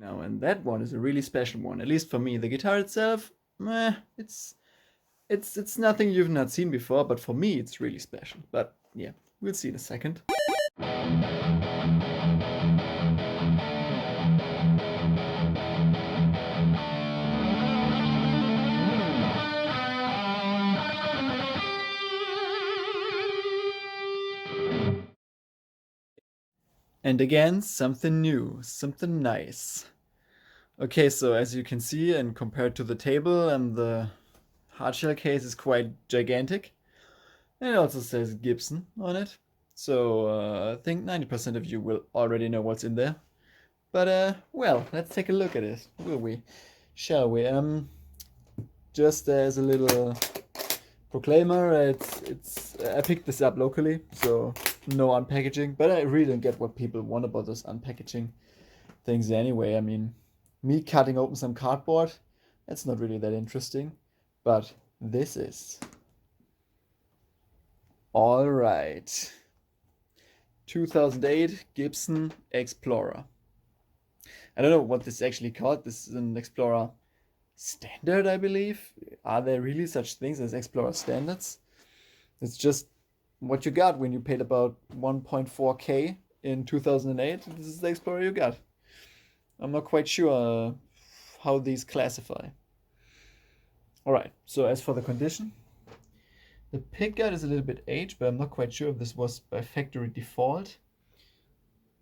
now, and that one is a really special one, at least for me. The guitar itself, meh, it's nothing you've not seen before, but for me it's really special. But yeah, we'll see in a second. And again, something new, something nice. Okay, so as you can see, and compared to the table, and the hardshell case is quite gigantic. And it also says Gibson on it. So I think 90% of you will already know what's in there. But well, let's take a look at it, will we? Shall we? Just as a little proclaimer, I picked this up locally, so no unpackaging. But I really don't get what people want about those unpackaging things anyway. I mean, me cutting open some cardboard, that's not really that interesting. But this is. All right. 2008 Gibson Explorer. I don't know what this is actually called. This is an Explorer Standard, I believe. Are there really such things as Explorer Standards? It's just what you got when you paid about 1.4K in 2008. This is the Explorer you got. I'm not quite sure how these classify. All right, so as for the condition, the pickguard is a little bit aged, but I'm not quite sure if this was by factory default.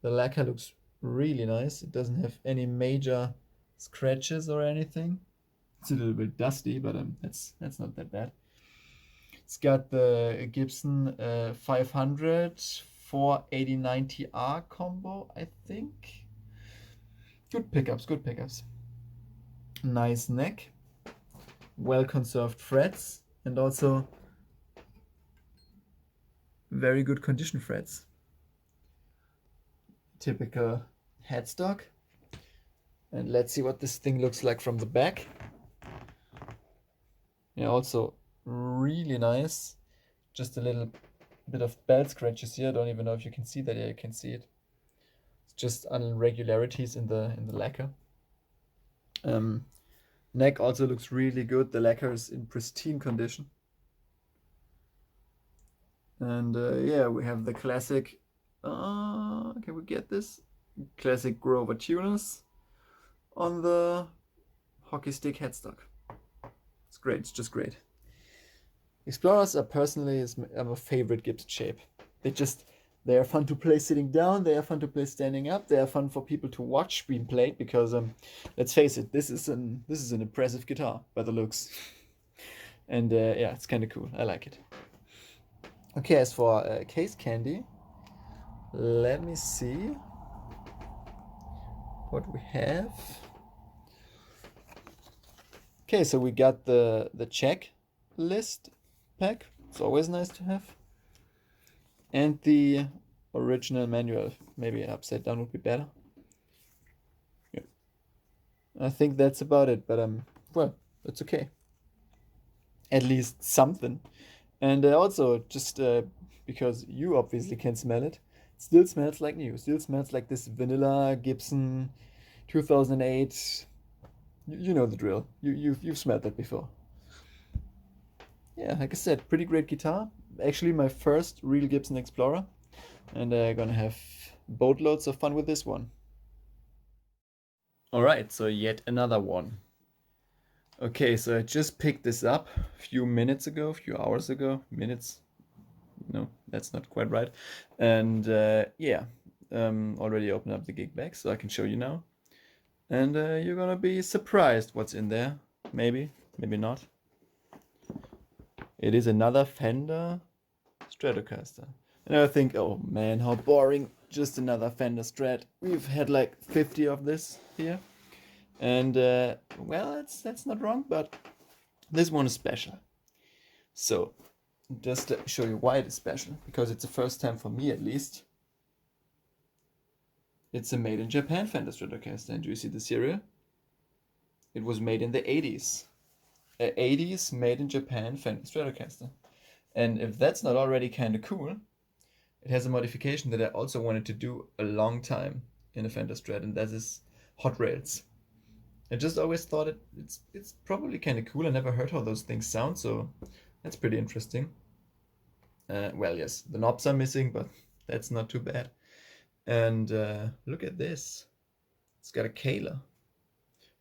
The lacquer looks really nice. It doesn't have any major scratches or anything. It's a little bit dusty, but that's not that bad. It's got the Gibson 500 48090R combo, I think. Good pickups, good pickups. Nice neck, well conserved frets, and also very good condition frets. Typical headstock. And let's see what this thing looks like from the back. Yeah, also really nice. Just a little bit of belt scratches here. I don't even know if you can see that. Yeah, you can see it. It's just irregularities in the lacquer. Neck also looks really good. The lacquer is in pristine condition. And yeah, we have the classic, can we get this? Classic Grover tuners on the hockey stick headstock. It's great, it's just great. Explorers are personally my favorite Gibson shape. They are fun to play sitting down, they are fun to play standing up, they are fun for people to watch being played because let's face it, this is an impressive guitar by the looks. And yeah, it's kind of cool. I like it. Okay, as for case candy, let me see what we have. Okay, so we got the checklist pack. It's always nice to have. And the original manual. Maybe upside down would be better. Yeah. I think that's about it, but well, that's okay. At least something. And also, just because you obviously can smell it, still smells like new. Still smells like this vanilla Gibson 2008. You know the drill. You've smelled that before. Yeah, like I said, pretty great guitar. Actually, my first real Gibson Explorer, and gonna have boatloads of fun with this one. All right, so yet another one. Okay, so I just picked this up a few minutes ago, a few hours ago. Minutes? No, that's not quite right. And yeah, already opened up the gig bag, so I can show you now. And you're gonna be surprised what's in there. Maybe, maybe not. It is another Fender Stratocaster. And I think, oh man, how boring. Just another Fender Strat. We've had like 50 of this here. And well, that's not wrong, but this one is special. So just to show you why it is special, because it's the first time for me at least. It's a made in Japan Fender Stratocaster, and do you see the serial? It was made in the 80s. A 80s made in Japan Fender Stratocaster. And if that's not already kind of cool, it has a modification that I also wanted to do a long time in a Fender Strat, and that is hot rails. I just always thought it's probably kind of cool. I never heard how those things sound, so that's pretty interesting. Well, yes, the knobs are missing, but that's not too bad. And look at this. It's got a Kayla.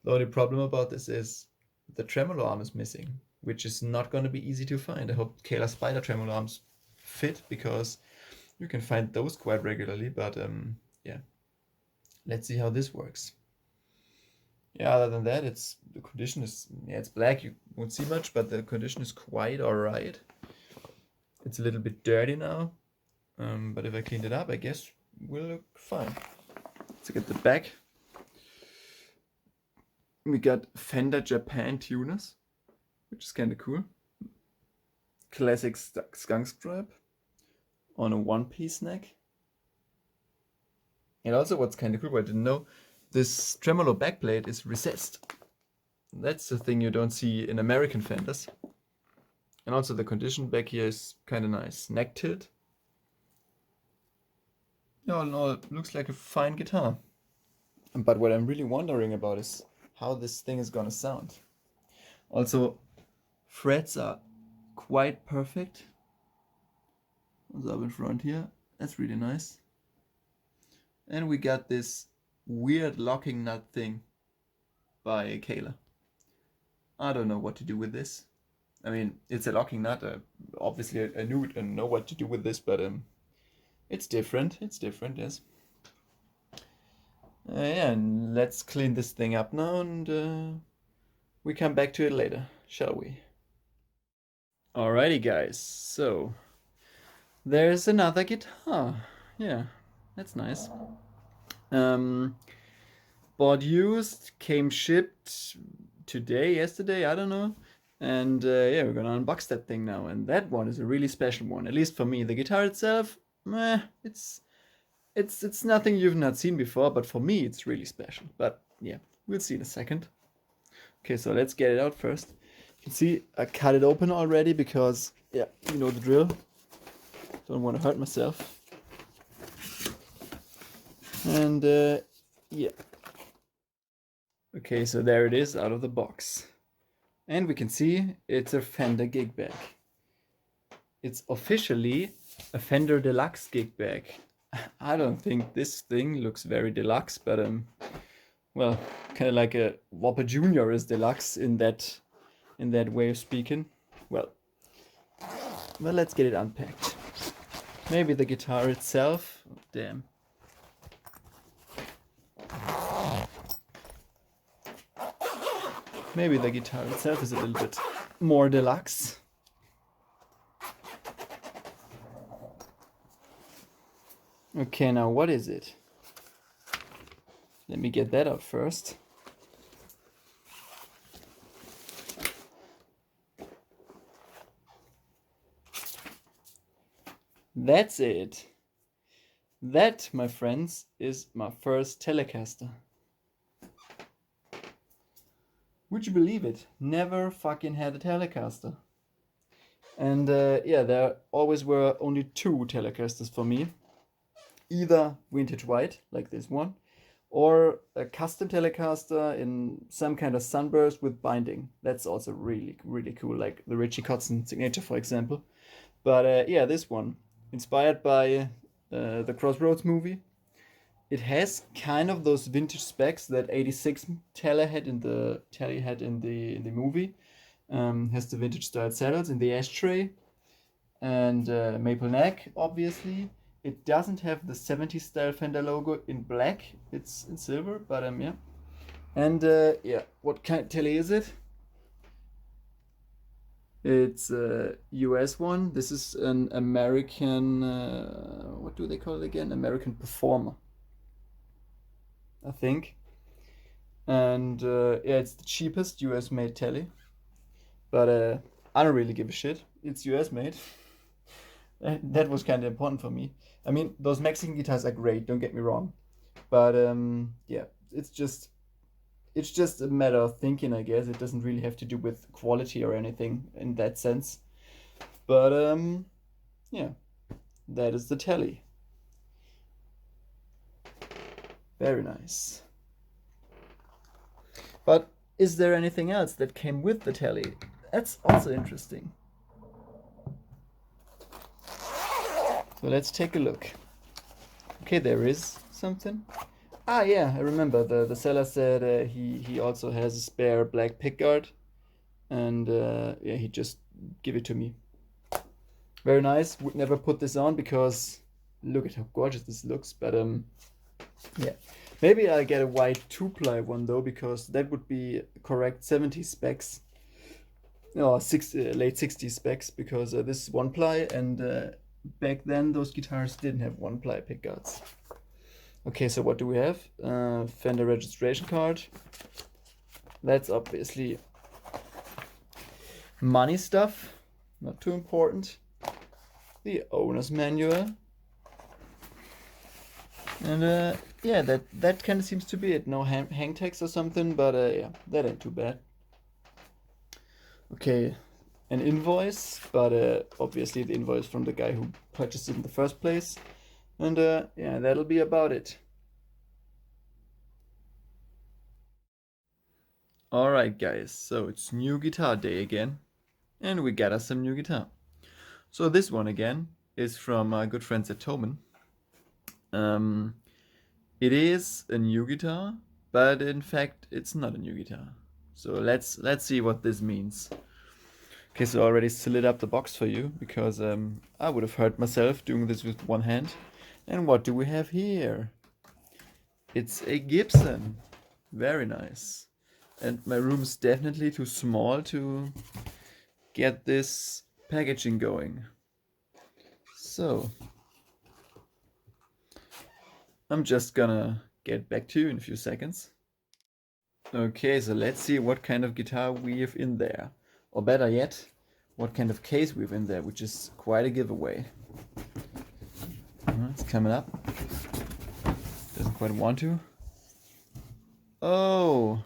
The only problem about this is the tremolo arm is missing, which is not going to be easy to find. I hope Kayla Spider tremolo arms fit, because you can find those quite regularly, but yeah. Let's see how this works. Yeah, other than that, the condition is, yeah, it's black, you won't see much, but the condition is quite alright. It's a little bit dirty now, but if I cleaned it up, I guess will look fine. Let's look at the back. We got Fender Japan tuners, which is kind of cool. Classic skunk stripe on a one-piece neck. And also, what's kind of cool, but I didn't know, this tremolo backplate is recessed. That's the thing you don't see in American Fenders. And also the condition back here is kind of nice. Neck tilt. Yeah, all in all, it looks like a fine guitar. But what I'm really wondering about is how this thing is gonna sound. Also, frets are quite perfect. Also up in front here, that's really nice. And we got this weird locking nut thing by Kayla. I don't know what to do with this. I mean, it's a locking nut. Obviously, I knew it and know what to do with this, but it's different. It's different, yes. Yeah, and let's clean this thing up now, and we come back to it later, shall we? Alrighty, guys. So there's another guitar. Yeah, that's nice. Bought used, came shipped today, yesterday, I don't know. And yeah, we're gonna unbox that thing now. And that one is a really special one, at least for me. The guitar itself, meh, it's nothing you've not seen before, but for me it's really special. But yeah, we'll see in a second. Okay, so let's get it out first. You can see I cut it open already because, yeah, you know the drill. Don't want to hurt myself. And yeah. Okay, so there it is out of the box. And we can see it's a Fender gig bag. It's officially a Fender Deluxe gig bag. I don't think this thing looks very deluxe, but well, kind of like a Whopper Junior is deluxe in that way of speaking. Well, let's get it unpacked. Maybe the guitar itself. Oh, damn. Maybe the guitar itself is a little bit more deluxe. Okay, now what is it? Let me get that out first. That's it. That, my friends, is my first Telecaster. Would you believe it? Never fucking had a Telecaster. And yeah, there always were only two Telecasters for me. Either vintage white, like this one, or a custom Telecaster in some kind of sunburst with binding. That's also really, really cool, like the Richie Kotzen signature, for example. But yeah, this one, inspired by the Crossroads movie. It has kind of those vintage specs that '86 Tele had in the movie. Has the vintage style saddles in the ashtray and maple neck, obviously. It doesn't have the '70s style Fender logo in black. It's in silver, but yeah. And yeah, what kind of Tele is it? It's a US one. This is an American, what do they call it again? American Performer, I think. And yeah, it's the cheapest US made Tele. But I don't really give a shit. It's US made. That was kind of important for me. I mean, those Mexican guitars are great, don't get me wrong. But yeah, it's just a matter of thinking, I guess. It doesn't really have to do with quality or anything in that sense. But yeah, that is the Tele. Very nice. But is there anything else that came with the Tele? That's also interesting. So let's take a look. Okay, there is something. Ah, yeah, I remember. The seller said he also has a spare black pickguard, and yeah, he just give it to me. Very nice. Would never put this on because look at how gorgeous this looks. But yeah, maybe I'll get a white 2-ply one though, because that would be correct 70 specs. No, late 60 specs, because this is 1-ply, and back then those guitars didn't have 1-ply pickguards. Okay, so what do we have? Fender registration card. That's obviously money stuff, not too important. The owner's manual. And yeah, that kind of seems to be it. No hang tags or something, but yeah, that ain't too bad. Okay, an invoice, but obviously the invoice from the guy who purchased it in the first place. And yeah, that'll be about it. Alright guys, so it's new guitar day again, and we got us some new guitar. So this one again is from our good friends at Thomann. It is a new guitar, but in fact it's not a new guitar. So let's see what this means. Okay, so I already slid up the box for you, because I would have hurt myself doing this with one hand. And what do we have here? It's a Gibson. Very nice. And my room's definitely too small to get this packaging going. So I'm just gonna get back to you in a few seconds. Okay, so let's see what kind of guitar we have in there. Or better yet, what kind of case we have in there, which is quite a giveaway. It's coming up. Doesn't quite want to. Oh,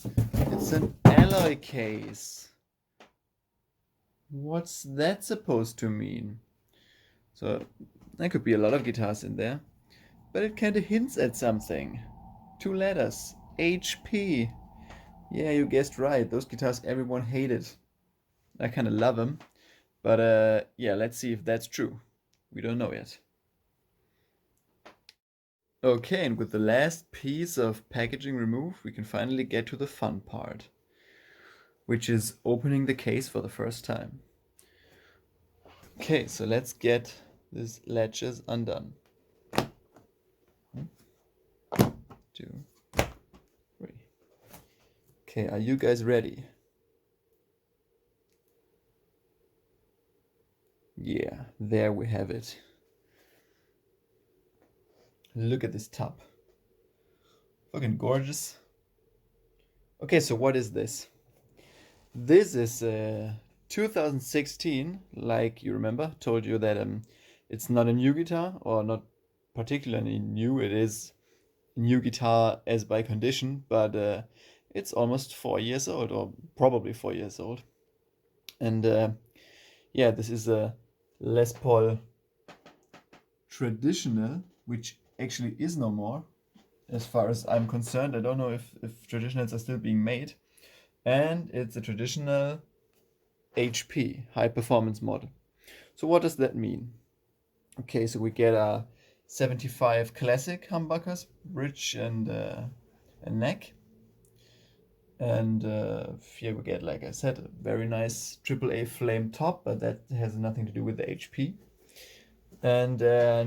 it's an alloy case. What's that supposed to mean? So there could be a lot of guitars in there, but it kind of hints at something. 2 letters, HP. Yeah, you guessed right. Those guitars everyone hated. I kind of love them, but yeah, let's see if that's true. We don't know yet. Okay, and with the last piece of packaging removed, we can finally get to the fun part, which is opening the case for the first time. Okay, so let's get these latches undone. 1, 2, 3. Okay, are you guys ready? Yeah, there we have it. Look at this top. Fucking gorgeous. Okay, so what is this? This is 2016, like you remember, told you that it's not a new guitar, or not particularly new. It is a new guitar as by condition, but it's almost 4 years old, or probably 4 years old. And yeah, this is a Les Paul traditional, which actually is no more, as far as I'm concerned. I don't know if traditionals are still being made. And it's a traditional HP, high performance model. So what does that mean? Okay, so we get a 75 classic humbuckers, bridge and neck. And here we get, like I said, a very nice AAA flame top, but that has nothing to do with the HP. And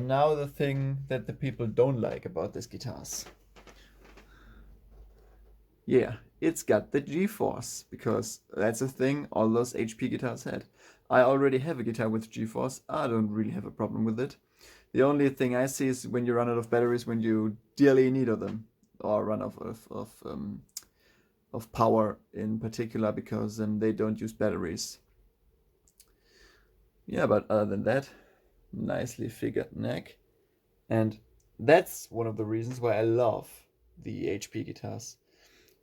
now the thing that the people don't like about these guitars. Yeah, it's got the G-force, because that's a thing all those HP guitars had. I already have a guitar with G-force. I don't really have a problem with it. The only thing I see is when you run out of batteries, when you dearly need of them, or run out of power in particular, because they don't use batteries. Yeah, but other than that, nicely figured neck. And that's one of the reasons why I love the HP guitars.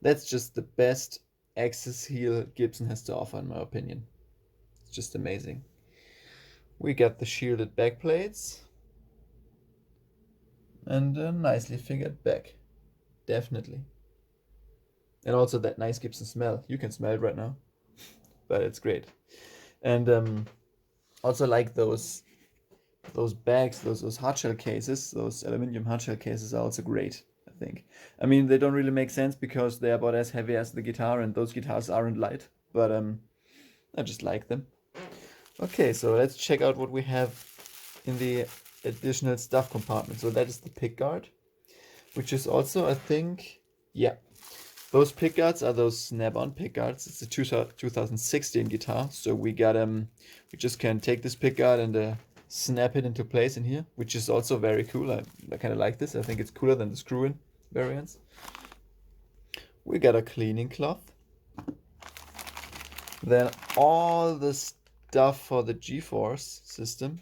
That's just the best axis heel Gibson has to offer, in my opinion. It's just amazing. We got the shielded back plates and a nicely figured back. Definitely. And also that nice Gibson smell. You can smell it right now, but it's great. And also like those bags, those hard shell cases, those aluminum hard shell cases are also great, I think. I mean, they don't really make sense because they are about as heavy as the guitar, and those guitars aren't light, but I just like them. Okay, so let's check out what we have in the additional stuff compartment. So that is the pick guard, which is also, I think, yeah, those pick guards are those snap-on pick guards. It's a 2016 guitar, so we just can take this pick guard and snap it into place in here, which is also very cool. I kind of like this. I think it's cooler than the screw-in variants. We got a cleaning cloth. Then all the stuff for the G-force system.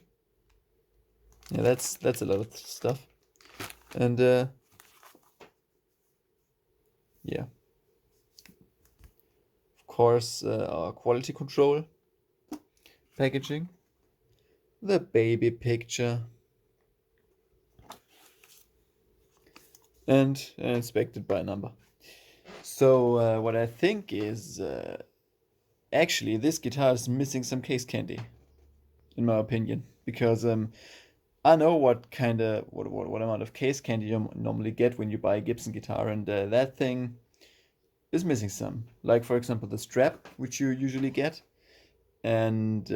Yeah, that's a lot of stuff. And yeah, of course, our quality control packaging, the baby picture, and inspected by number. So what I think is actually this guitar is missing some case candy, in my opinion, because I know what amount of case candy you normally get when you buy a Gibson guitar, and that thing is missing some. Like for example the strap, which you usually get, and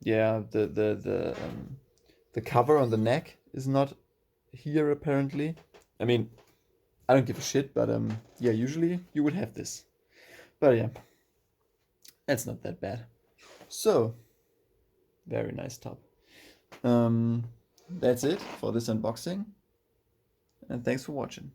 yeah, the cover on the neck is not here apparently. I mean, I don't give a shit, but yeah, usually you would have this. But yeah, it's not that bad. So, very nice top. That's it for this unboxing, and thanks for watching.